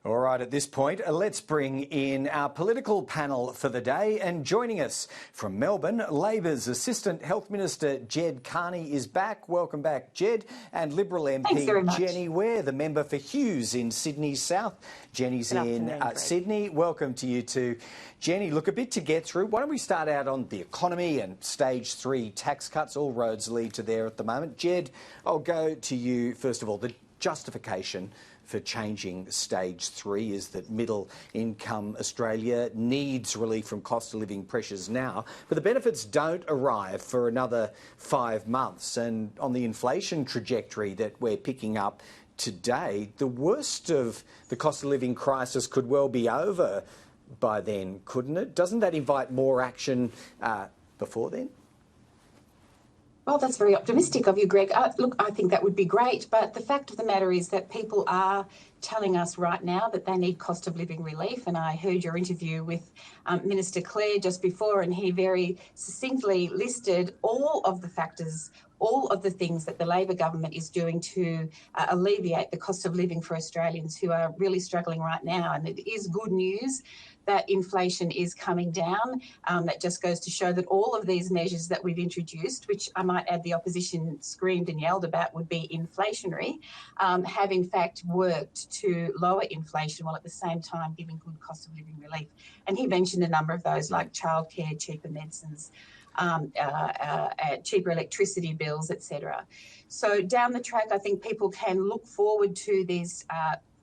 All right, at this point, let's bring in our political panel for the day. And joining us from Melbourne, Labor's Assistant Health Minister Jed Carney is back. Welcome back, Jed. And Liberal MP Jenny Ware, the member for Hughes in Sydney South. Jenny's in Sydney. Welcome to you too. Jenny, look, a bit to get through. Why don't we start out on the economy and stage 3 tax cuts? All roads lead to there at the moment. Jed, I'll go to you first of all. The justification for changing stage 3 is that middle income Australia needs relief from cost of living pressures now, but the benefits don't arrive for another 5 months. And on the inflation trajectory that we're picking up today, the worst of the cost of living crisis could well be over by then, couldn't it? Doesn't that invite more action before then? Well, that's very optimistic of you, Greg. Look, I think that would be great, but the fact of the matter is that people are telling us right now that they need cost of living relief, and I heard your interview with Minister Clare just before, and he very succinctly listed all of the factors, all of the things that the Labor government is doing to alleviate the cost of living for Australians who are really struggling right now. And it is good news that inflation is coming down. That just goes to show that all of these measures that we've introduced, which I might add the opposition screamed and yelled about would be inflationary, have in fact worked to lower inflation while at the same time giving good cost of living relief. And he mentioned a number of those like childcare, cheaper medicines, cheaper electricity bills, etc. So down the track, I think people can look forward to these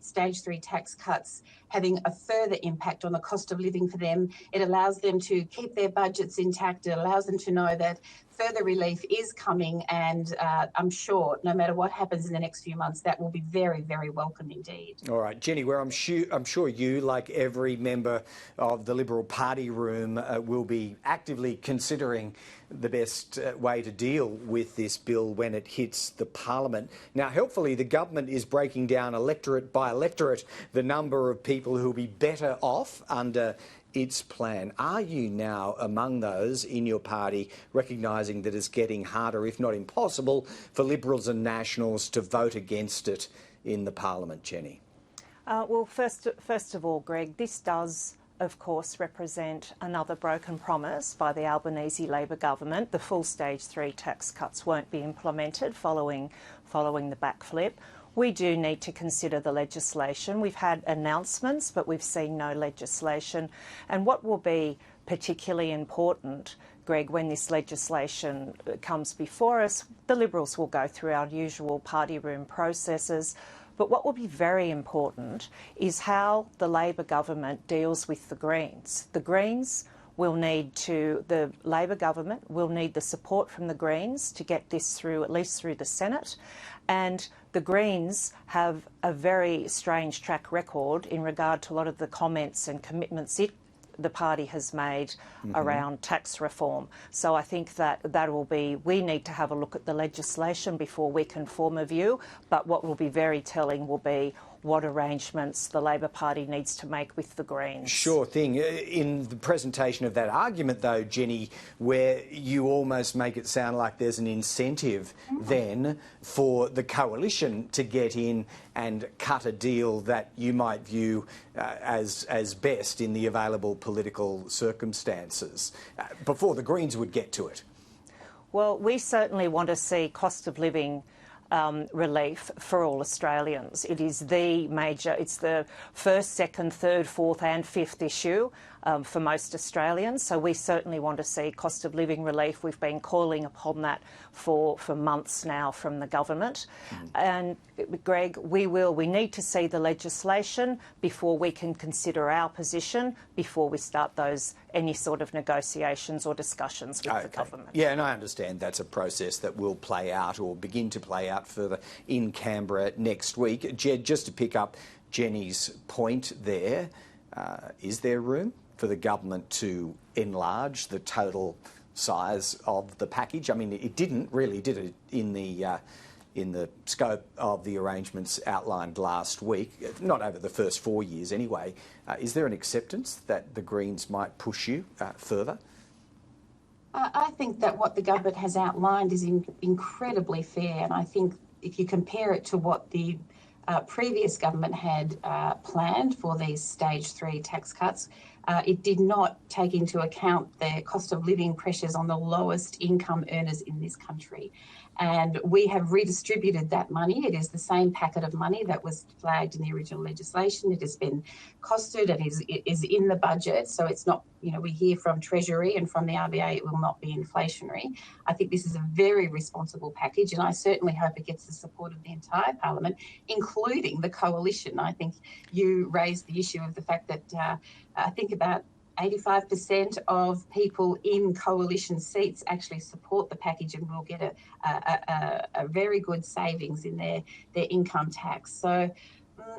stage 3 tax cuts having a further impact on the cost of living for them. It allows them to keep their budgets intact. It allows them to know that further relief is coming, and I'm sure no matter what happens in the next few months, that will be very, very welcome indeed. All right, Jenny, where I'm sure you, like every member of the Liberal Party room, will be actively considering the best way to deal with this bill when it hits the Parliament. Now, helpfully, the government is breaking down electorate by electorate the number of people who will be better off under its plan. Are you now among those in your party recognising that it's getting harder, if not impossible, for Liberals and Nationals to vote against it in the Parliament, Jenny? Well, first of all, Greg, this does, of course, represent another broken promise by the Albanese Labor government. The full stage 3 tax cuts won't be implemented following the backflip. We do need to consider the legislation. We've had announcements, but we've seen no legislation. And what will be particularly important, Greg, when this legislation comes before us, the Liberals will go through our usual party room processes. But what will be very important is how the Labor government deals with the Greens. The Greens will need to, the Labor government will need the support from the Greens to get this through, at least through the Senate. And the Greens have a very strange track record in regard to a lot of the comments and commitments the party has made around tax reform. So I think that will be, we need to have a look at the legislation before we can form a view, but what will be very telling will be what arrangements the Labor Party needs to make with the Greens. Sure thing. In the presentation of that argument, though, Jenny, where you almost make it sound like there's an incentive then for the coalition to get in and cut a deal that you might view as best in the available political circumstances, before the Greens would get to it. Well, we certainly want to see cost of living relief for all Australians. It is the major, it's the first, second, third, fourth and fifth issue for most Australians. So we certainly want to see cost of living relief. We've been calling upon that for months now from the government. And Greg, we need to see the legislation before we can consider our position, before we start any sort of negotiations or discussions with the government. Yeah, and I understand that's a process that will play out or begin to play out further in Canberra next week. Jed, just to pick up Jenny's point there, is there room for the government to enlarge the total size of the package? I mean, it didn't really, did it, in the scope of the arrangements outlined last week, not over the first 4 years anyway. Is there an acceptance that the Greens might push you further? I think that what the government has outlined is incredibly fair, and I think if you compare it to what the previous government had planned for these stage 3 tax cuts, it did not take into account the cost of living pressures on the lowest income earners in this country. And we have redistributed that money. It is the same packet of money that was flagged in the original legislation. It has been costed and is in the budget. So it's not, we hear from Treasury and from the RBA it will not be inflationary. I think this is a very responsible package, and I certainly hope it gets the support of the entire Parliament, including the coalition. I think you raised the issue of the fact that I think about 85% of people in coalition seats actually support the package and will get a very good savings in their income tax. So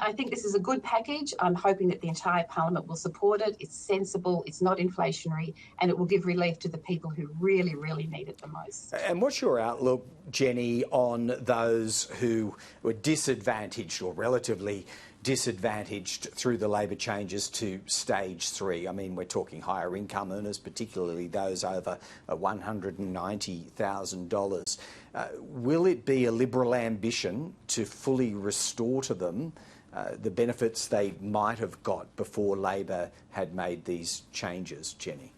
I think this is a good package. I'm hoping that the entire Parliament will support it. It's sensible, it's not inflationary, and it will give relief to the people who really, really need it the most. And what's your outlook, Jenny, on those who were disadvantaged or relatively disadvantaged through the Labor changes to stage 3? I mean, we're talking higher income earners, particularly those over $190,000. Will it be a Liberal ambition to fully restore to them the benefits they might have got before Labor had made these changes, Jenny?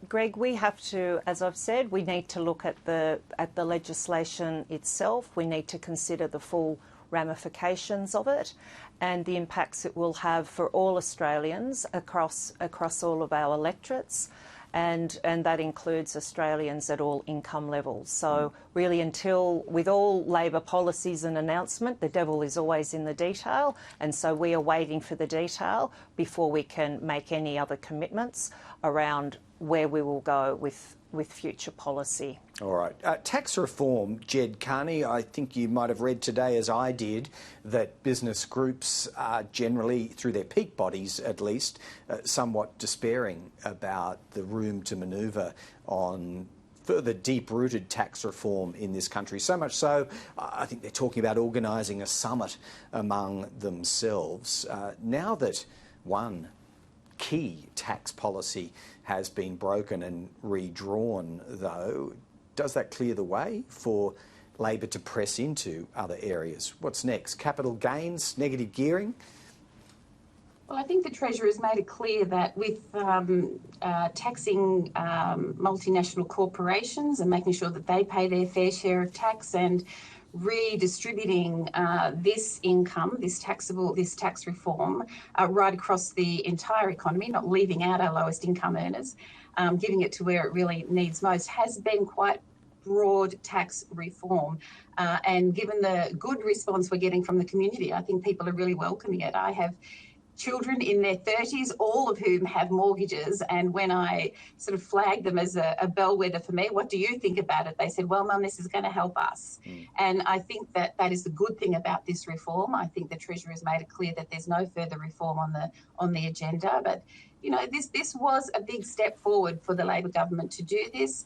Greg, we have to, as I've said, we need to look at the legislation itself. We need to consider the full ramifications of it and the impacts it will have for all Australians across all of our electorates, and that includes Australians at all income levels. So really, until, with all Labor policies and announcement, the devil is always in the detail, and so we are waiting for the detail before we can make any other commitments around where we will go with future policy. All right. Tax reform, Jed Carney, I think you might have read today, as I did, that business groups are generally, through their peak bodies at least, somewhat despairing about the room to manoeuvre on further deep-rooted tax reform in this country. So much so, I think they're talking about organising a summit among themselves. Now that one key tax policy has been broken and redrawn, though, does that clear the way for Labor to press into other areas? What's next? Capital gains, negative gearing? Well, I think the Treasurer has made it clear that with taxing multinational corporations and making sure that they pay their fair share of tax and redistributing this income, this tax reform, right across the entire economy, not leaving out our lowest income earners, giving it to where it really needs most, has been quite broad tax reform. And given the good response we're getting from the community, I think people are really welcoming it. I have children in their 30s, all of whom have mortgages, and when I sort of flagged them as a bellwether for me, what do you think about it? They said, well, Mum, this is going to help us. And I think that is the good thing about this reform. I think the Treasurer has made it clear that there's no further reform on the agenda, but this was a big step forward for the Labor government to do this.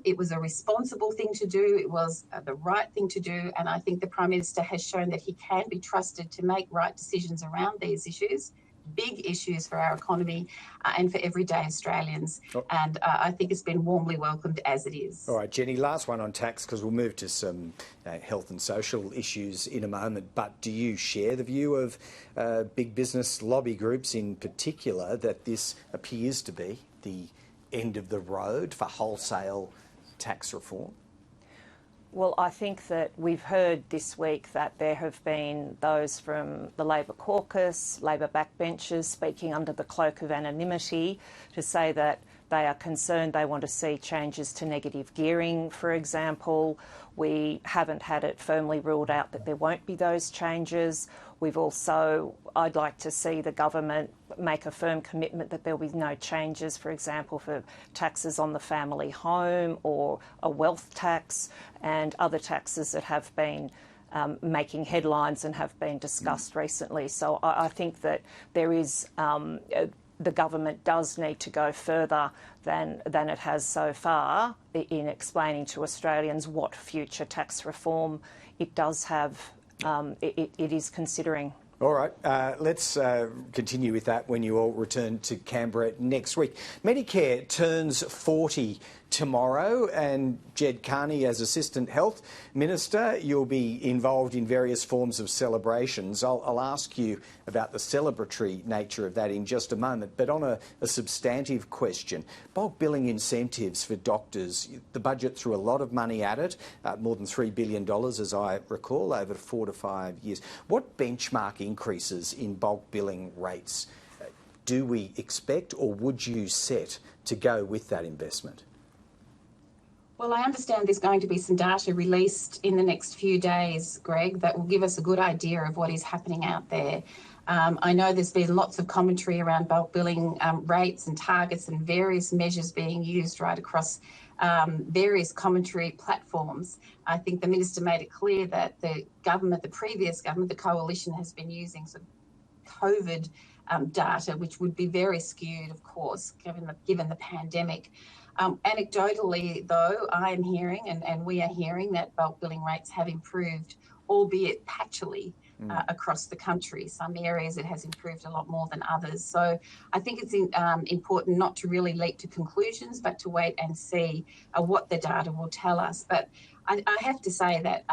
It was a responsible thing to do. It was the right thing to do. And I think the Prime Minister has shown that he can be trusted to make right decisions around these issues, big issues for our economy and for everyday Australians. And I think it's been warmly welcomed as it is. All right, Jenny, last one on tax, because we'll move to some health and social issues in a moment. But do you share the view of big business lobby groups in particular that this appears to be the end of the road for wholesale tax reform? Well, I think that we've heard this week that there have been those from the Labor caucus, Labor backbenchers, speaking under the cloak of anonymity to say that they are concerned, they want to see changes to negative gearing, for example. We haven't had it firmly ruled out that there won't be those changes. I'd like to see the government make a firm commitment that there will be no changes, for example, for taxes on the family home or a wealth tax and other taxes that have been making headlines and have been discussed recently. So I think that there is the government does need to go further than it has so far in explaining to Australians what future tax reform it does have, it is considering. All right, let's continue with that when you all return to Canberra next week. Medicare turns 40 tomorrow, and Jed Carney, as Assistant Health Minister, you'll be involved in various forms of celebrations. I'll ask you about the celebratory nature of that in just a moment, but on a substantive question, bulk billing incentives for doctors, the budget threw a lot of money at it, more than $3 billion, as I recall, over 4 to 5 years. What benchmark increases in bulk billing rates do we expect, or would you set to go with that investment? Well, I understand there's going to be some data released in the next few days, Greg, that will give us a good idea of what is happening out there. I know there's been lots of commentary around bulk billing rates and targets and various measures being used right across various commentary platforms. I think the Minister made it clear that the previous government, the coalition, has been using sort of COVID data, which would be very skewed, of course, given the pandemic. Anecdotally, though, I am hearing and we are hearing that bulk billing rates have improved, albeit patchily, across the country. Some areas it has improved a lot more than others. So I think it's important not to really leap to conclusions, but to wait and see what the data will tell us. But I have to say that,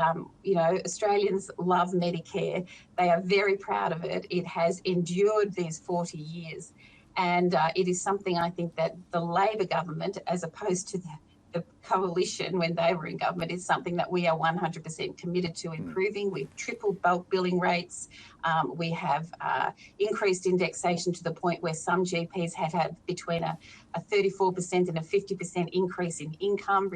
Australians love Medicare. They are very proud of it. It has endured these 40 years. And it is something I think that the Labor government, as opposed to the coalition when they were in government, is something that we are 100% committed to improving. We've tripled bulk billing rates. We have increased indexation to the point where some GPs have had between a 34% and a 50% increase in income,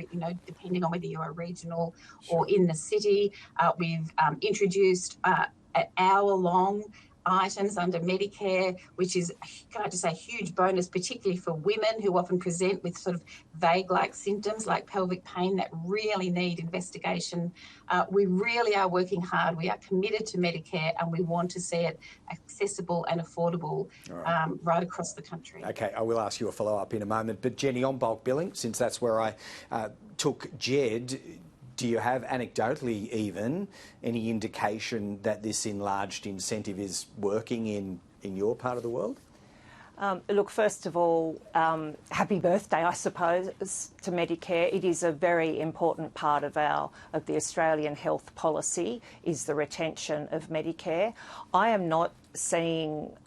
depending on whether you are regional or in the city. We've introduced an hour-long items under Medicare, which is, can I just say, a huge bonus, particularly for women who often present with sort of vague-like symptoms like pelvic pain that really need investigation. We really are working hard. We are committed to Medicare, and we want to see it accessible and affordable right across the country. Okay, I will ask you a follow-up in a moment. But Jenny, on bulk billing, since that's where I took Jed, do you have, anecdotally even, any indication that this enlarged incentive is working in your part of the world? Look, first of all, happy birthday, I suppose, to Medicare. It is a very important part of the Australian health policy, is the retention of Medicare. I am seeing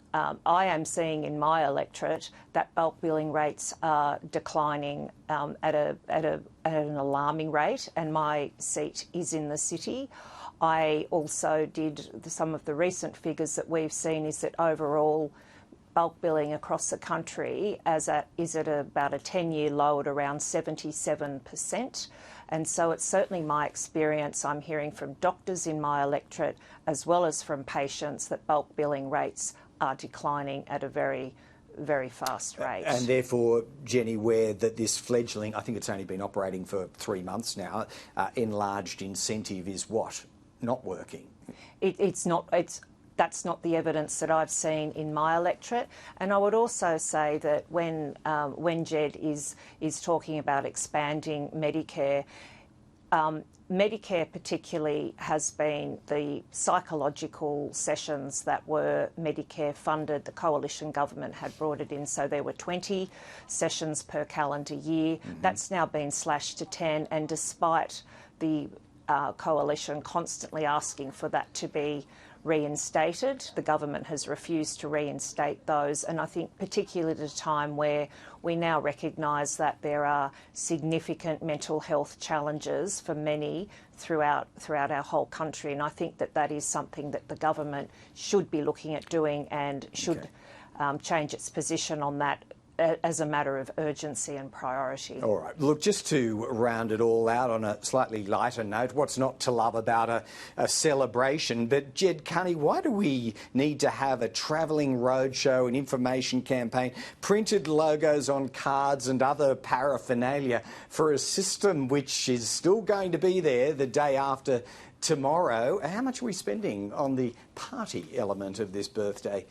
in my electorate that bulk billing rates are declining at an alarming rate, and my seat is in the city. I also did some of the recent figures that we've seen is that overall bulk billing across the country is at about a 10-year low at around 77%. And so it's certainly my experience, I'm hearing from doctors in my electorate as well as from patients, that bulk billing rates are declining at a very, very fast rate. And therefore, Jenny, where that this fledgling, I think it's only been operating for 3 months now, enlarged incentive is what? Not working? That's not the evidence that I've seen in my electorate. And I would also say that when Jed is talking about expanding Medicare, Medicare particularly has been the psychological sessions that were Medicare funded. The coalition government had brought it in, so there were 20 sessions per calendar year. That's now been slashed to 10, and despite the coalition constantly asking for that to be reinstated, the government has refused to reinstate those. And I think particularly at a time where we now recognise that there are significant mental health challenges for many throughout our whole country, and I think that is something that the government should be looking at doing and should change its position on that as a matter of urgency and priority. All right. Look, just to round it all out on a slightly lighter note, what's not to love about a celebration? But Jed Carney, why do we need to have a travelling roadshow, an information campaign, printed logos on cards and other paraphernalia for a system which is still going to be there the day after tomorrow? How much are we spending on the party element of this birthday?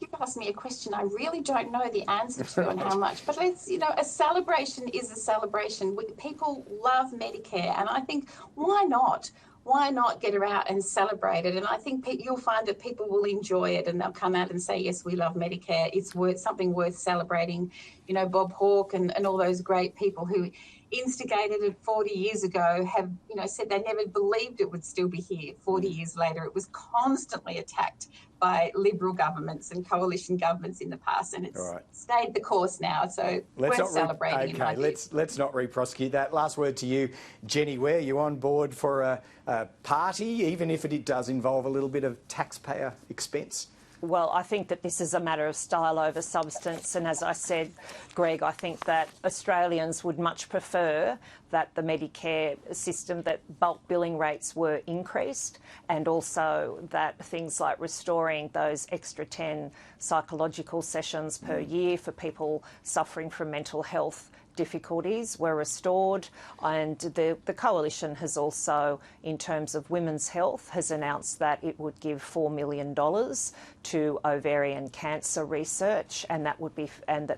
You've asked me a question I really don't know the answer to on how much, but a celebration is a celebration. People love Medicare, and I think, why not? why not get her out and celebrate it? And I think you'll find that people will enjoy it, and they'll come out and say, yes, we love Medicare. It's something worth celebrating. You know, Bob Hawke and all those great people who instigated it 40 years ago have, you know, said they never believed it would still be here 40 years later. It was constantly attacked by Liberal governments and coalition governments in the past, and it's stayed the course now. So worth celebrating. Let's not re-prosecute that. Last word to you, Jenny Ware. You on board for a party, even if it does involve a little bit of taxpayer expense? Well, I think that this is a matter of style over substance, and as I said, Greg, I think that Australians would much prefer that the Medicare system, that bulk billing rates were increased, and also that things like restoring those extra 10 psychological sessions per year for people suffering from mental health difficulties were restored. And the coalition has also, in terms of women's health, has announced that it would give $4 million to ovarian cancer research, and that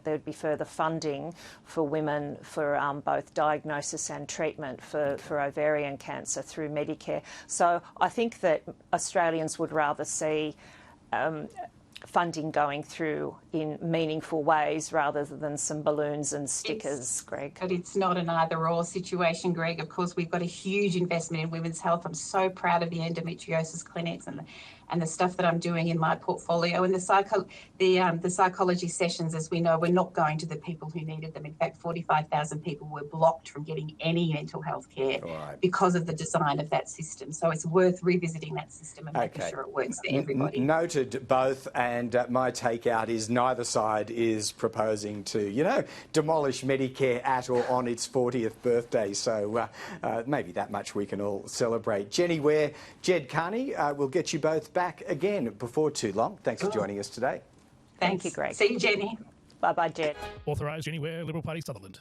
there would be further funding for women for both diagnosis and treatment for ovarian cancer through Medicare. So I think that Australians would rather see funding going through in meaningful ways rather than some balloons and stickers, Greg. But it's not an either-or situation, Greg. Of course, we've got a huge investment in women's health. I'm so proud of the endometriosis clinics and the stuff that I'm doing in my portfolio. And the psychology sessions, as we know, we're not going to the people who needed them. In fact, 45,000 people were blocked from getting any mental health care because of the design of that system. So it's worth revisiting that system and making sure it works for everybody. Noted both, and my takeout is neither side is proposing to, demolish Medicare at or on its 40th birthday. So maybe that much we can all celebrate. Jenny Ware, Jed Carney, we'll get you both back again before too long. Thanks for joining us today. Thank you, Greg. See you, Jenny. Bye-bye, Jed. Authorised Jenny Ware, Liberal Party, Sutherland.